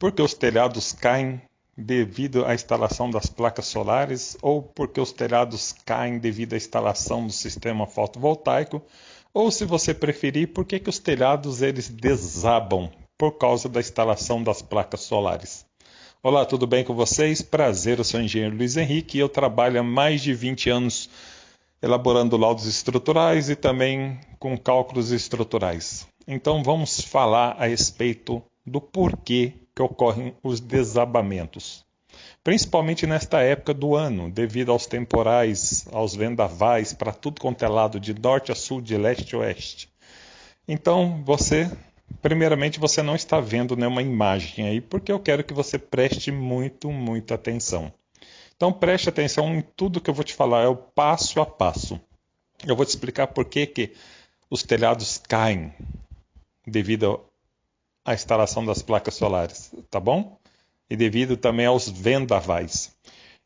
porque os telhados caem devido à instalação das placas solares ou porque os telhados caem devido à instalação do sistema fotovoltaico, ou se você preferir, por que os telhados eles desabam por causa da instalação das placas solares. Olá, tudo bem com vocês? Prazer, eu sou o engenheiro Luiz Henrique e eu trabalho há mais de 20 anos elaborando laudos estruturais e também com cálculos estruturais. Então vamos falar a respeito do porquê que ocorrem os desabamentos. Principalmente nesta época do ano, devido aos temporais, aos vendavais, para tudo quanto é lado, de norte a sul, de leste a oeste. Então primeiramente você não está vendo nenhuma imagem aí, porque eu quero que você preste muita atenção. Então preste atenção em tudo que eu vou te falar, é o passo a passo. Eu vou te explicar por que os telhados caem devido à instalação das placas solares, tá bom? E devido também aos vendavais.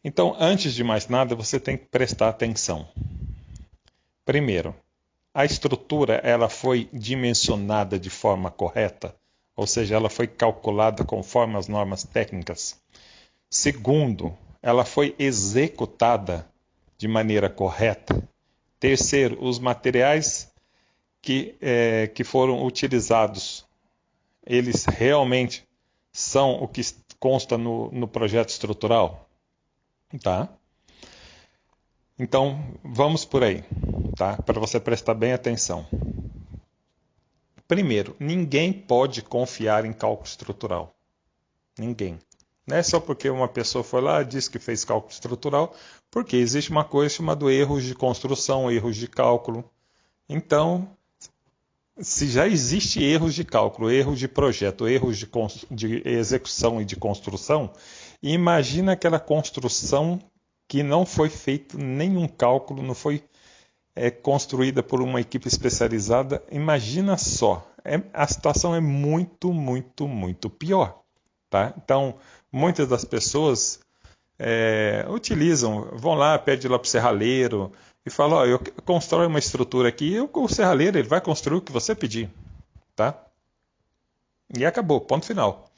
Então, antes de mais nada, você tem que prestar atenção. Primeiro, a estrutura ela foi dimensionada de forma correta, ou seja, ela foi calculada conforme as normas técnicas. Segundo, ela foi executada de maneira correta. Terceiro, os materiais que foram utilizados, eles realmente são o que consta no projeto estrutural, tá? Então, vamos por aí, tá? Para você prestar bem atenção. Primeiro, ninguém pode confiar em cálculo estrutural. Ninguém. Não é só porque uma pessoa foi lá e disse que fez cálculo estrutural, porque existe uma coisa chamada erros de construção, erros de cálculo. Então, se já existe erros de cálculo, erros de projeto, erros de execução e de construção, imagina aquela construção que não foi feito nenhum cálculo, não foi construída por uma equipe especializada. Imagina só, a situação é muito pior. Tá? Então, muitas das pessoas vão lá, pedem lá para o serralheiro e falam, eu constrói uma estrutura aqui, e o serralheiro ele vai construir o que você pedir. Tá? E acabou, ponto final.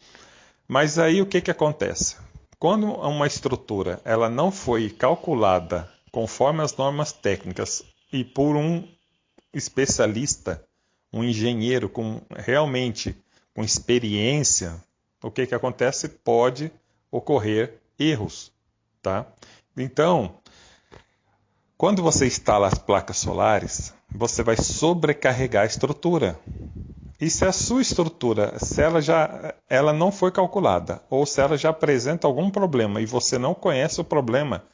Mas aí o que acontece? Quando uma estrutura ela não foi calculada conforme as normas técnicas e por um especialista, um engenheiro realmente com experiência, o que acontece? Pode ocorrer erros, tá? Então, quando você instala as placas solares, você vai sobrecarregar a estrutura. E se a sua estrutura, ela não foi calculada, ou se ela já apresenta algum problema e você não conhece o problema,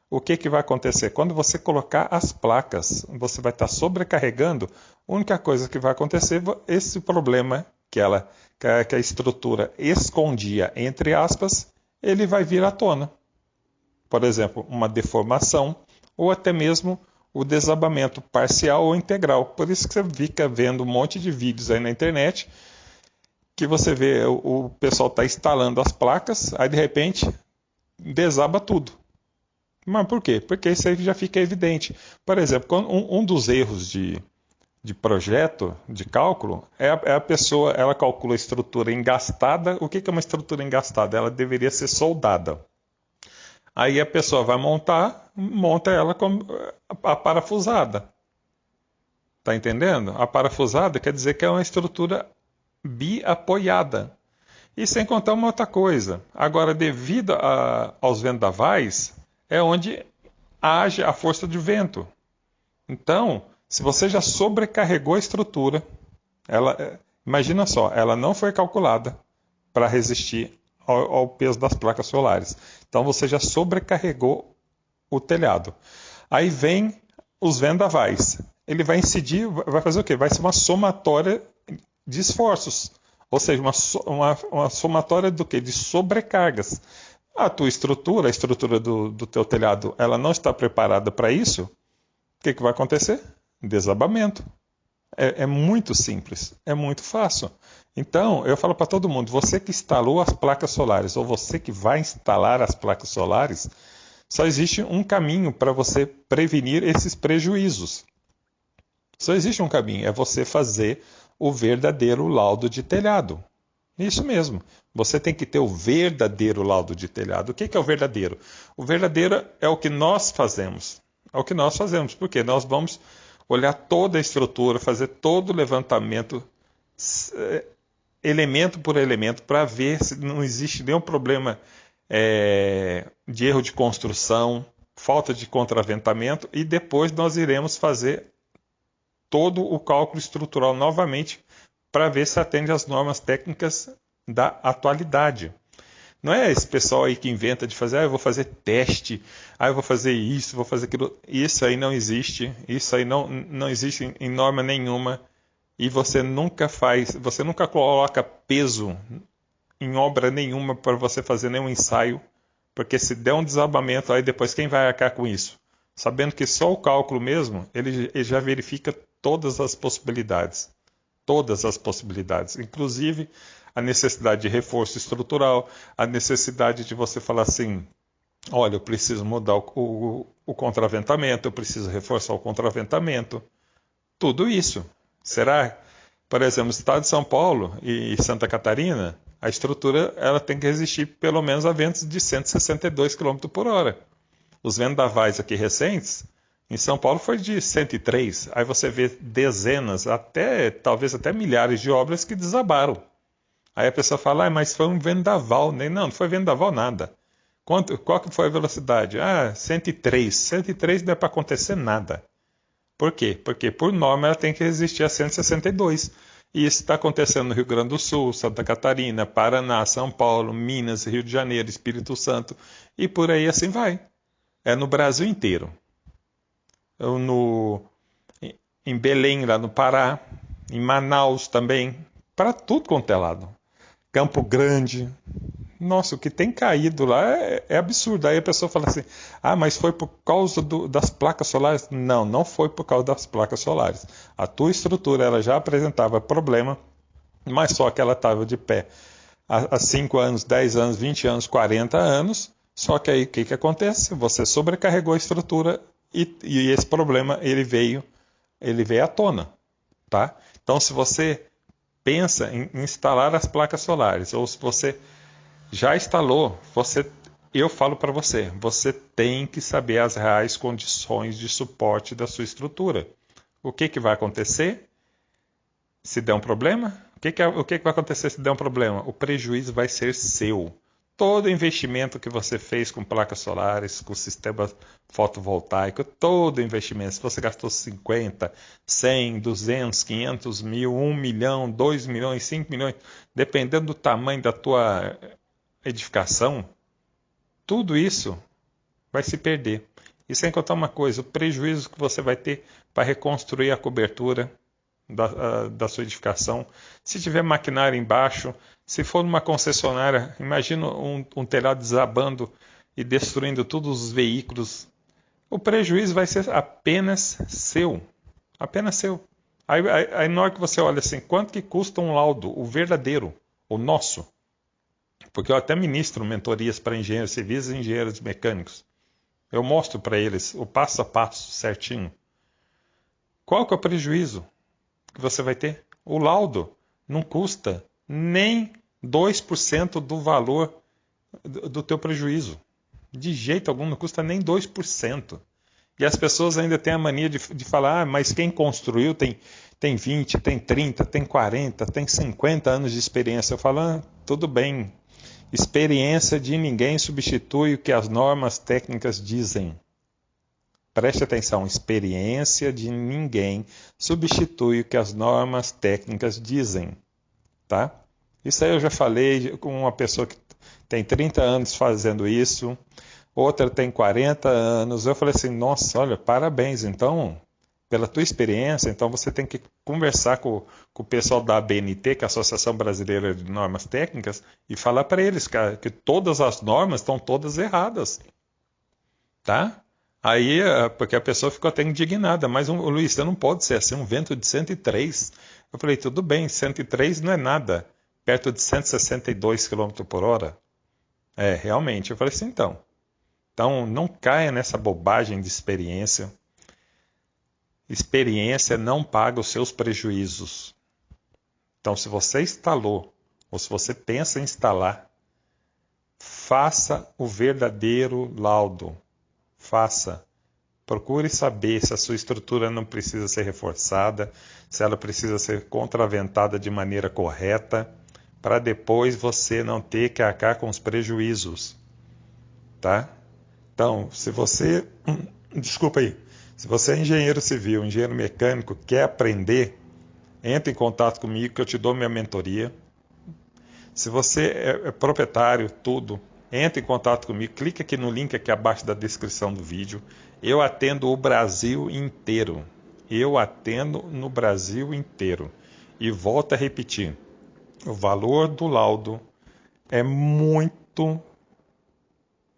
o que vai acontecer? Quando você colocar as placas, você vai estar sobrecarregando, a única coisa que vai acontecer, esse problema que a estrutura escondia, entre aspas, ele vai vir à tona. Por exemplo, uma deformação ou até mesmo o desabamento parcial ou integral. Por isso que você fica vendo um monte de vídeos aí na internet que você vê o pessoal está instalando as placas, aí de repente desaba tudo. Mas por quê? Porque isso aí já fica evidente. Por exemplo, um dos erros de projeto, de cálculo, é a pessoa, ela calcula a estrutura engastada. O que é uma estrutura engastada? Ela deveria ser soldada. Aí a pessoa vai monta ela com a parafusada. Tá entendendo? A parafusada quer dizer que é uma estrutura biapoiada. E sem contar uma outra coisa. Agora, devido aos vendavais, é onde age a força de vento. Então, se você já sobrecarregou a estrutura, imagina só, ela não foi calculada para resistir ao peso das placas solares. Então você já sobrecarregou o telhado. Aí vem os vendavais. Ele vai incidir, vai fazer o quê? Vai ser uma somatória de esforços. Ou seja, uma somatória do quê? De sobrecargas. A tua estrutura, a estrutura do teu telhado, ela não está preparada para isso. O que vai acontecer? Desabamento. É muito simples, é muito fácil. Então, eu falo para todo mundo, você que instalou as placas solares ou você que vai instalar as placas solares, só existe um caminho para você prevenir esses prejuízos. Só existe um caminho, é você fazer o verdadeiro laudo de telhado. Isso mesmo. Você tem que ter o verdadeiro laudo de telhado. O que é o verdadeiro? O verdadeiro é o que nós fazemos. É o que nós fazemos, porque nós vamos olhar toda a estrutura, fazer todo o levantamento, elemento por elemento, para ver se não existe nenhum problema de erro de construção, falta de contraventamento, e depois nós iremos fazer todo o cálculo estrutural novamente para ver se atende às normas técnicas da atualidade. Não é esse pessoal aí que inventa de fazer, eu vou fazer teste, eu vou fazer isso, vou fazer aquilo. Isso aí não existe, isso aí não existe em norma nenhuma, e você nunca coloca peso em obra nenhuma para você fazer nenhum ensaio, porque se der um desabamento, aí depois quem vai arcar com isso? Sabendo que só o cálculo mesmo, ele já verifica todas as possibilidades. Todas as possibilidades, inclusive a necessidade de reforço estrutural, a necessidade de você falar assim, olha, eu preciso mudar o contraventamento, eu preciso reforçar o contraventamento, tudo isso. Será, por exemplo, no estado de São Paulo e Santa Catarina, a estrutura ela tem que resistir pelo menos a ventos de 162 km por hora. Os vendavais aqui recentes, em São Paulo foi de 103. Aí você vê dezenas, talvez até milhares de obras que desabaram. Aí a pessoa fala, mas foi um vendaval. Não foi vendaval nada. Qual que foi a velocidade? 103. 103 não é para acontecer nada. Por quê? Porque por norma ela tem que resistir a 162. E isso está acontecendo no Rio Grande do Sul, Santa Catarina, Paraná, São Paulo, Minas, Rio de Janeiro, Espírito Santo e por aí assim vai. É no Brasil inteiro. Em Belém, lá no Pará, em Manaus também, para tudo quanto é lado. Campo Grande, nossa, o que tem caído lá é absurdo. Aí a pessoa fala assim, mas foi por causa das placas solares? Não foi por causa das placas solares. A tua estrutura ela já apresentava problema, mas só que ela estava de pé há 5 anos, 10 anos, 20 anos, 40 anos, só que aí o que acontece? Você sobrecarregou a estrutura e esse problema ele veio à tona, tá? Então, se você pensa em instalar as placas solares, ou se você já instalou, eu falo para você, você tem que saber as reais condições de suporte da sua estrutura. O que vai acontecer se der um problema? O que vai acontecer se der um problema? O prejuízo vai ser seu. Todo investimento que você fez com placas solares, com sistema fotovoltaico, todo investimento, se você gastou 50, 100, 200, 500 mil, 1 milhão, 2 milhões, 5 milhões, dependendo do tamanho da tua edificação, tudo isso vai se perder. E sem contar uma coisa, o prejuízo que você vai ter para reconstruir a cobertura da sua edificação. Se tiver maquinário embaixo, se for numa concessionária, imagina um telhado desabando e destruindo todos os veículos. O prejuízo vai ser apenas seu. Apenas seu. Aí na hora que você olha assim, quanto que custa um laudo, o verdadeiro, o nosso? Porque eu até ministro mentorias para engenheiros civis e engenheiros mecânicos. Eu mostro para eles o passo a passo certinho. Qual que é o prejuízo que você vai ter? O laudo não custa nem 2% do valor do teu prejuízo. De jeito algum, não custa nem 2%. E as pessoas ainda têm a mania de falar, mas quem construiu tem 20, tem 30, tem 40, tem 50 anos de experiência. Eu falo, tudo bem. Experiência de ninguém substitui o que as normas técnicas dizem. Preste atenção, experiência de ninguém substitui o que as normas técnicas dizem. Tá? Isso aí eu já falei com uma pessoa que tem 30 anos fazendo isso, outra tem 40 anos. Eu falei assim, nossa, olha, parabéns, então, pela tua experiência, então você tem que conversar com o pessoal da ABNT, que é a Associação Brasileira de Normas Técnicas, e falar para eles que todas as normas estão todas erradas. Tá? Aí, porque a pessoa ficou até indignada, mas Luiz, você não pode ser assim, um vento de 103. Eu falei, tudo bem, 103 não é nada, perto de 162 km por hora. Realmente. Eu falei assim, então, não caia nessa bobagem de experiência. Experiência não paga os seus prejuízos. Então, se você instalou ou se você pensa em instalar, faça o verdadeiro laudo. Faça. Procure saber se a sua estrutura não precisa ser reforçada, se ela precisa ser contraventada de maneira correta, para depois você não ter que arcar com os prejuízos, tá? Então, se você, desculpa aí, se você é engenheiro civil, engenheiro mecânico, quer aprender, entre em contato comigo que eu te dou minha mentoria. Se você é proprietário, tudo, entre em contato comigo, clica aqui no link aqui abaixo da descrição do vídeo. Eu atendo o Brasil inteiro. Eu atendo no Brasil inteiro. E volto a repetir, o valor do laudo é muito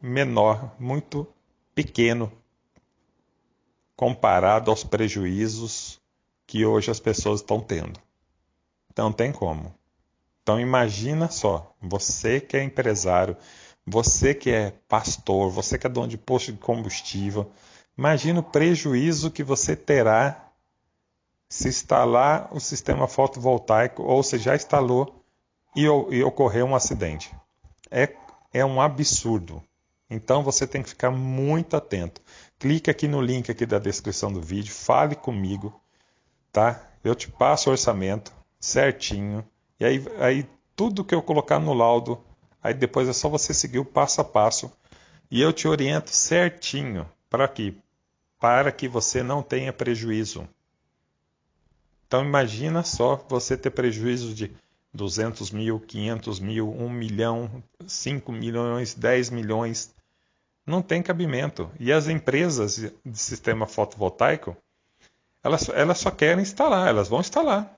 menor, muito pequeno, comparado aos prejuízos que hoje as pessoas estão tendo. Então não tem como. Então imagina só, você que é empresário, você que é pastor, você que é dono de posto de combustível, imagina o prejuízo que você terá se instalar o sistema fotovoltaico ou se já instalou e ocorrer um acidente. É um absurdo. Então você tem que ficar muito atento. Clique aqui no link aqui da descrição do vídeo, fale comigo, tá? Eu te passo o orçamento certinho. E aí tudo que eu colocar no laudo, aí depois é só você seguir o passo a passo e eu te oriento certinho para quê? Para que você não tenha prejuízo. Então imagina só você ter prejuízo de 200 mil, 500 mil, 1 milhão, 5 milhões, 10 milhões. Não tem cabimento. E as empresas de sistema fotovoltaico, elas só querem instalar, elas vão instalar.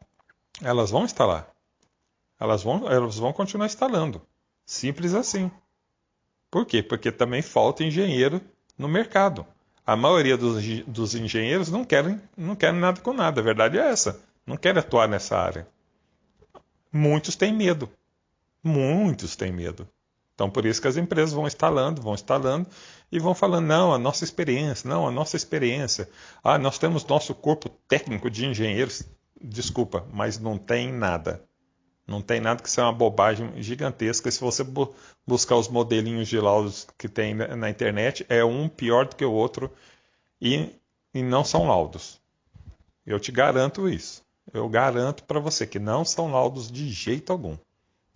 Elas vão instalar. Elas vão continuar instalando. Simples assim. Por quê? Porque também falta engenheiro no mercado. A maioria dos engenheiros não querem nada com nada. A verdade é essa. Não querem atuar nessa área. Muitos têm medo. Muitos têm medo. Então, por isso que as empresas vão instalando e vão falando, não, a nossa experiência. Ah, nós temos nosso corpo técnico de engenheiros. Desculpa, mas não tem nada. Não tem nada, que isso é uma bobagem gigantesca. Se você buscar os modelinhos de laudos que tem na internet, é um pior do que o outro e não são laudos. Eu te garanto isso. Eu garanto para você que não são laudos de jeito algum,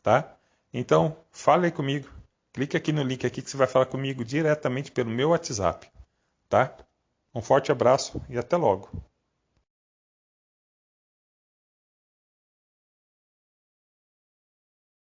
tá? Então, fale aí comigo. Clique aqui no link aqui que você vai falar comigo diretamente pelo meu WhatsApp, tá? Um forte abraço e até logo.